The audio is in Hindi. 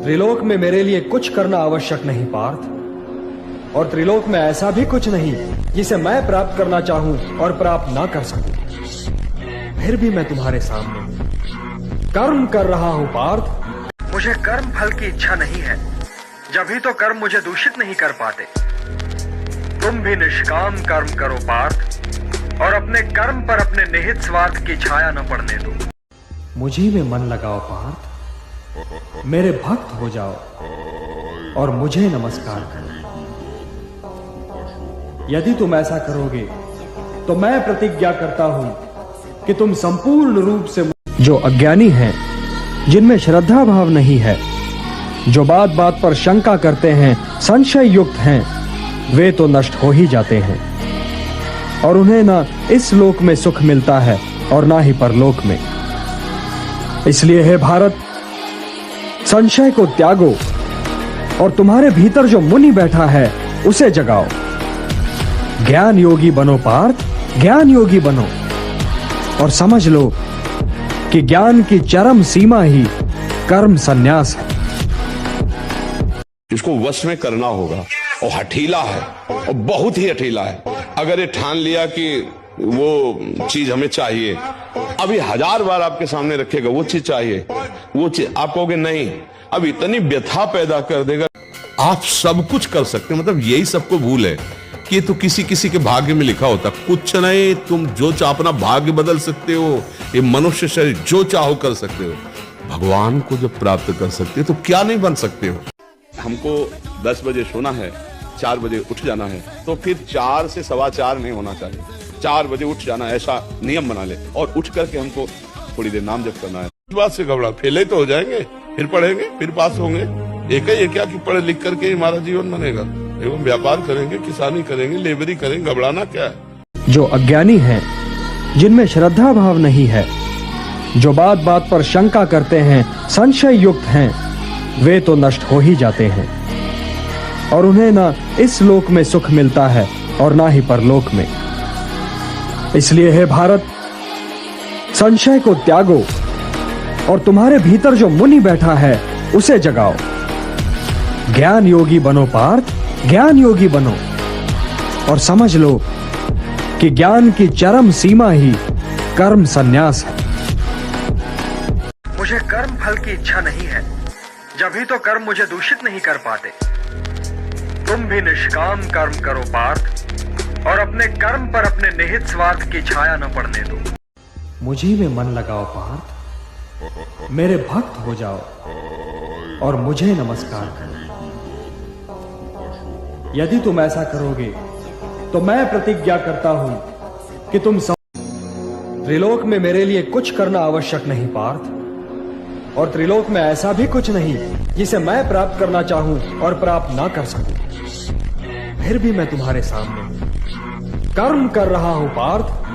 त्रिलोक में मेरे लिए कुछ करना आवश्यक नहीं पार्थ, और त्रिलोक में ऐसा भी कुछ नहीं जिसे मैं प्राप्त करना चाहूं और प्राप्त ना कर सकूं। फिर भी मैं तुम्हारे सामने कर्म कर रहा हूं पार्थ। मुझे कर्म फल की इच्छा नहीं है, जब ही तो कर्म मुझे दूषित नहीं कर पाते। तुम भी निष्काम कर्म करो पार्थ, और अपने कर्म पर अपने निहित स्वार्थ की छाया न पड़ने दो। मुझी में मन लगाओ पार्थ, मेरे भक्त हो जाओ और मुझे नमस्कार करो। यदि तुम ऐसा करोगे तो मैं प्रतिज्ञा करता हूं कि तुम संपूर्ण रूप से जो अज्ञानी हैं, जिनमें श्रद्धा भाव नहीं है, जो बात बात पर शंका करते हैं, संशय युक्त हैं, वे तो नष्ट हो ही जाते हैं, और उन्हें ना इस लोक में सुख मिलता है और ना ही परलोक में। इसलिए हे भारत, संशय को त्यागो और तुम्हारे भीतर जो मुनि बैठा है उसे जगाओ। ज्ञान योगी बनो पार्थ, ज्ञान योगी बनो, और समझ लो कि ज्ञान की चरम सीमा ही कर्म संन्यास है। इसको वश में करना होगा, और हठीला है, और बहुत ही हठीला है। अगर ये ठान लिया कि वो चीज हमें चाहिए, अभी 1000 बार आपके सामने रखेगा वो चीज चाहिए, वो चीज आप कहोगे नहीं, अब इतनी व्यथा पैदा कर देगा। आप सब कुछ कर सकते हैं, मतलब यही सबको भूल है कि ये तो किसी किसी के भाग्य में लिखा होता। कुछ नहीं, तुम जो चाहो अपना भाग्य बदल सकते हो, ये मनुष्य शरीर जो चाहो कर सकते हो। भगवान को जब प्राप्त कर सकते हो तो क्या नहीं बन सकते हो। हमको 10 बजे सोना है, 4 बजे उठ जाना है, तो फिर 4 से 4:15 नहीं होना चाहिए, 4 बजे उठ जाना, ऐसा नियम बना ले। और उठ करके हमको थोड़ी देर नाम जप करना है। इस बात से घबरा, फेल ही तो हो जाएंगे, फिर पढ़ेंगे, फिर पास होंगे। एक ही क्या कि पढ़े लिख करके हमारा जीवन बनेगा। एवं व्यापार करेंगे, किसानी करेंगे, लेबरी करेंगे, घबराना क्या है। जो अज्ञानी हैं, जिनमें श्रद्धा भाव नहीं है, जो बात बात पर शंका करते हैं, संशय युक्त हैं, वे तो नष्ट हो ही जाते हैं, और उन्हें ना इस लोक में सुख मिलता है और ना ही परलोक में। इसलिए हे भारत, संशय को त्यागो और तुम्हारे भीतर जो मुनि बैठा है उसे जगाओ। ज्ञान योगी बनो पार्थ, ज्ञान योगी बनो, और समझ लो कि ज्ञान की चरम सीमा ही कर्म संन्यास है। मुझे कर्म फल की इच्छा नहीं है, जब ही तो कर्म मुझे दूषित नहीं कर पाते। तुम भी निष्काम कर्म करो पार्थ, और अपने कर्म पर अपने निहित स्वार्थ की छाया न पड़ने दो। मुझी में मन लगाओ पार्थ, मेरे भक्त हो जाओ और मुझे नमस्कार करो। यदि तुम ऐसा करोगे तो मैं प्रतिज्ञा करता हूं कि तुम त्रिलोक में मेरे लिए कुछ करना आवश्यक नहीं पार्थ, और त्रिलोक में ऐसा भी कुछ नहीं जिसे मैं प्राप्त करना चाहूं और प्राप्त ना कर सकूं। फिर भी मैं तुम्हारे सामने कर्म कर रहा हूं पार्थ।